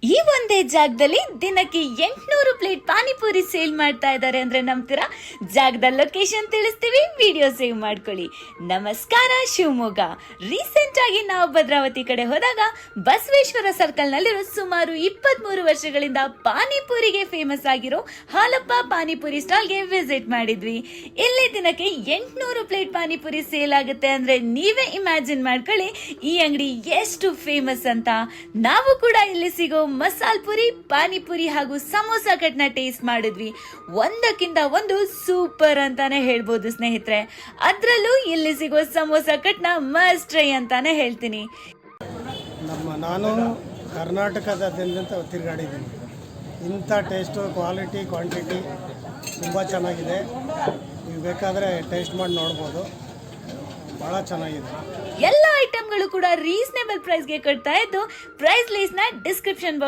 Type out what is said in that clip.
ಈ ಒಂದೇ ಜಾಗದಲ್ಲಿ ದಿನಕ್ಕೆ 800 ಪ್ಲೇಟ್ ಪಾನಿಪುರಿ ಸೇಲ್ ಮಾಡ್ತಾ ಇದ್ದಾರೆ ಅಂದ್ರೆ ನಂಬ್ತೀರಾ? ಜಾಗದ ಲೊಕೇಶನ್ ತಿಳಿಸ್ತೀವಿ, ವಿಡಿಯೋ ಸೇವ್ ಮಾಡ್ಕೊಳ್ಳಿ. ನಮಸ್ಕಾರ ಶಿವಮೊಗ್ಗ. ರೀಸೆಂಟ್ ಆಗಿ ನಾವು ಭದ್ರಾವತಿ ಕಡೆ ಹೋದಾಗ ಬಸವೇಶ್ವರ ಸರ್ಕಲ್ ನಲ್ಲಿರೋ ಸುಮಾರು 23 ವರ್ಷಗಳಿಂದ ಪಾನಿಪುರಿಗೆ ಫೇಮಸ್ ಆಗಿರೋ ಹಾಲಪ್ಪ ಪಾನಿಪುರಿ ಸ್ಟಾಲ್ಗೆ ವಿಸಿಟ್ ಮಾಡಿದ್ವಿ. ಇಲ್ಲಿ ದಿನಕ್ಕೆ 800 ಪ್ಲೇಟ್ ಪಾನಿಪುರಿ ಸೇಲ್ ಆಗುತ್ತೆ ಅಂದ್ರೆ ನೀವೇ ಇಮ್ಯಾಜಿನ್ ಮಾಡ್ಕೊಳ್ಳಿ ಈ ಅಂಗಡಿ ಎಷ್ಟು ಫೇಮಸ್ ಅಂತ. ನಾವು ಕೂಡ ಇಲ್ಲಿ ಸಿಗೋ ಮಸಾಲ್ ಪುರಿ, ಪಾನಿಪುರಿ ಹಾಗೂ ಸಮೋಸ ಕಟ್ನ ಟೇಸ್ಟ್ ಮಾಡಿದ್ವಿ. ಒಂದಕ್ಕಿಂತ ಒಂದು ಸೂಪರ್ ಅಂತಾನೆ ಹೇಳ್ಬೋದು ಸ್ನೇಹಿತರೆ. ಅದ್ರಲ್ಲೂ ಇಲ್ಲಿ ಸಿಗೋ ಸಮೋಸ ಕಟ್ನ ಮಸ್ಟ್ ಟ್ರೈ ಅಂತಾನೆ ಹೇಳ್ತೀನಿ. ನಾನು ಕರ್ನಾಟಕದಾದ್ಯಂತ ತಿರುಗಾಡಿದ್ದೀನಿ. ಇಂಥ ಟೇಸ್ಟು, ಕ್ವಾಲಿಟಿ, ಕ್ವಾಂಟಿಟಿ ತುಂಬ ಚೆನ್ನಾಗಿದೆ. ನೀವು ಬೇಕಾದರೆ ಟೇಸ್ಟ್ ಮಾಡಿ ನೋಡ್ಬೋದು. ಭಾಳ ಚೆನ್ನಾಗಿದೆ. ಎಲ್ಲ ಐಟಮ್ಗಳು ಕೂಡ ರೀಸನೇಬಲ್ ಪ್ರೈಸ್ಗೆ ಕೊಡ್ತಾ ಇದ್ದು ಪ್ರೈಸ್ ಲಿಸ್ಟ್ ನ ಡಿಸ್ಕ್ರಿಪ್ಷನ್